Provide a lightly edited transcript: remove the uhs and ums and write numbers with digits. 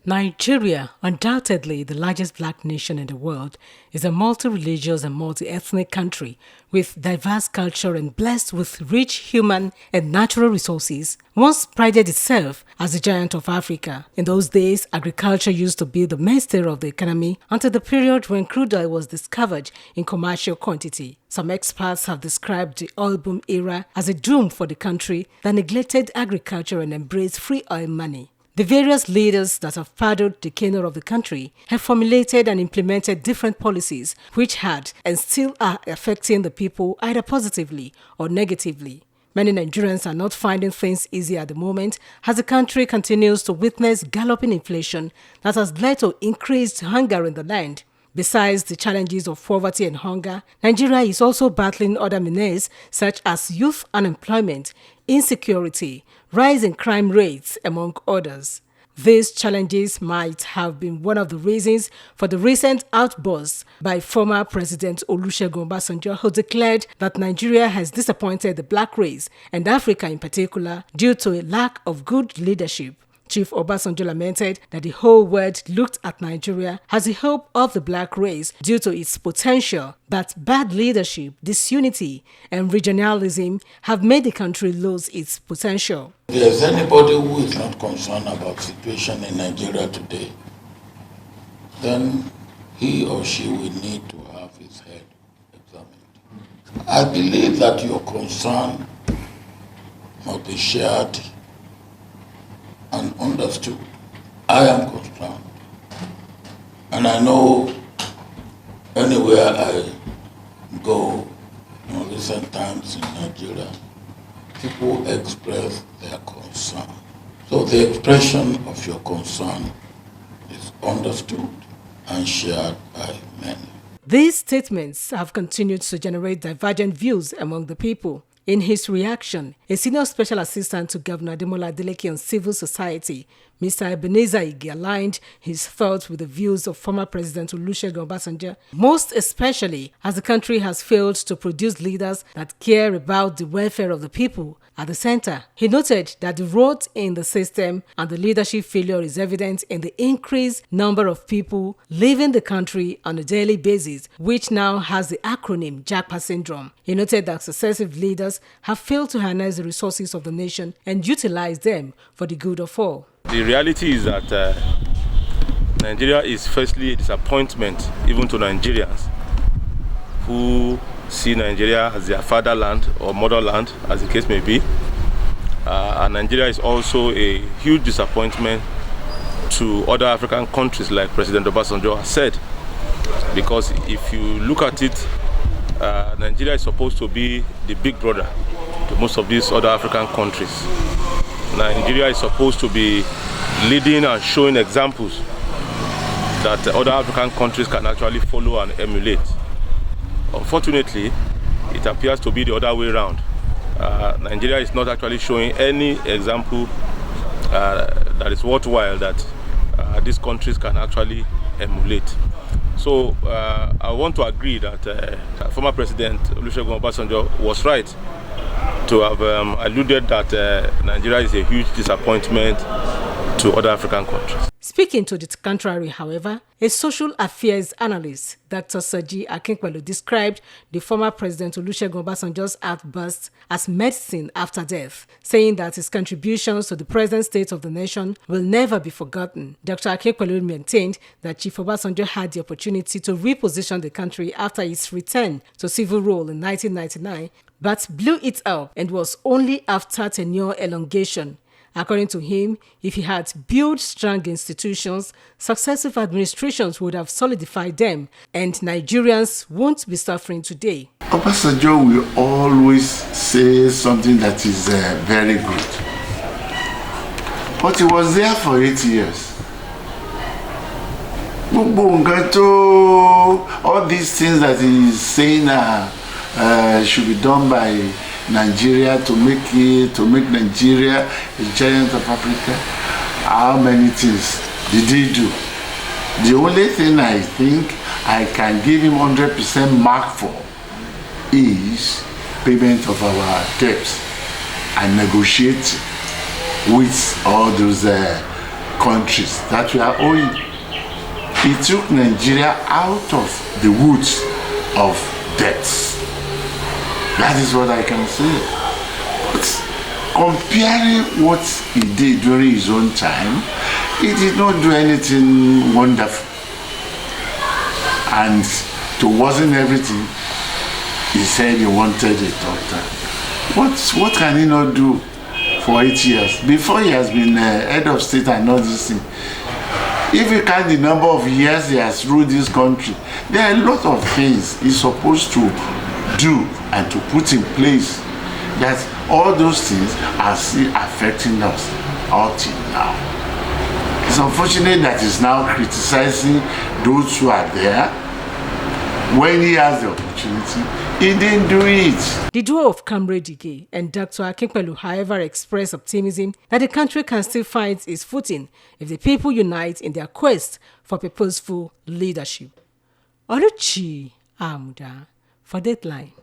Nigeria, undoubtedly the largest black nation in the world, is a multi-religious and multi-ethnic country with diverse culture and blessed with rich human and natural resources. Once prided itself as the giant of Africa. In those days, agriculture used to be the mainstay of the economy until the period when crude oil was discovered in commercial quantity. Some experts have described the oil boom era as a doom for the country that neglected agriculture and embraced free oil money. The various leaders that have paddled the canoe of the country have formulated and implemented different policies which had and still are affecting the people either positively or negatively. Many Nigerians are not finding things easy at the moment as the country continues to witness galloping inflation that has led to increased hunger in the land. Besides the challenges of poverty and hunger, Nigeria is also battling other menaces such as youth unemployment, insecurity, rise in crime rates, among others. These challenges might have been one of the reasons for the recent outbursts by former President Olusegun Obasanjo, who declared that Nigeria has disappointed the black race and Africa in particular due to a lack of good leadership. Chief Obasanjo lamented that the whole world looked at Nigeria as the hope of the black race due to its potential, that bad leadership, disunity, and regionalism have made the country lose its potential. If there's anybody who is not concerned about the situation in Nigeria today, then he or she will need to have his head examined. I believe that your concern must be shared and understood. I am concerned. And I know anywhere I go in recent times in Nigeria, people express their concern. So the expression of your concern is understood and shared by many. These statements have continued to generate divergent views among the people. In his reaction, a senior special assistant to Governor Ademola Adeleke on civil society, Mr. Ebenezer Ige, aligned his thoughts with the views of former President Olusegun Obasanjo, most especially as the country has failed to produce leaders that care about the welfare of the people at the center. He noted that the rot in the system and the leadership failure is evident in the increased number of people leaving the country on a daily basis, which now has the acronym JAPA syndrome. He noted that successive leaders have failed to harness the resources of the nation and utilize them for the good of all. The reality is that Nigeria is firstly a disappointment even to Nigerians who see Nigeria as their fatherland or motherland, as the case may be. And Nigeria is also a huge disappointment to other African countries, like President Obasanjo has said. Because if you look at it, Nigeria is supposed to be the big brother to most of these other African countries. Nigeria is supposed to be leading and showing examples that other African countries can actually follow and emulate. Unfortunately, it appears to be the other way around. Nigeria is not actually showing any example that is worthwhile that these countries can actually emulate. So I want to agree that former President Olusegun Obasanjo was right to have alluded that Nigeria is a huge disappointment to other African countries. Speaking to the contrary, however, a social affairs analyst, Dr. Soji Akinpelu, described the former President Olusegun Obasanjo's outburst as medicine after death, saying that his contributions to the present state of the nation will never be forgotten. Dr. Akinpelu maintained that Chief Obasanjo had the opportunity to reposition the country after his return to civil rule in 1999, but blew it up and was only after tenure elongation. According to him, if he had built strong institutions, successive administrations would have solidified them, and Nigerians won't be suffering today. Obasanjo will always say something that is very good. But he was there for 8 years. All these things that he is saying should be done by Nigeria to make Nigeria a giant of Africa. How many things did he do? The only thing I think I can give him 100% mark for is payment of our debts and negotiate with all those countries that we are owing. He took Nigeria out of the woods of debts. That is what I can say. But comparing what he did during his own time, he did not do anything wonderful. And to worsen everything, he said he wanted a doctor. What can he not do for 8 years? Before he has been head of state and all this thing. If you count the number of years he has ruled this country, there are a lot of things he's supposed to do and to put in place, that all those things are still affecting us up till now. It's unfortunate that he's now criticizing those who are there. When he has the opportunity, he didn't do it. The duo of Comrade Ige and Dr. Akinpelu, however, expressed optimism that the country can still find its footing if the people unite in their quest for purposeful leadership. Oluchi Amuda for Deadline.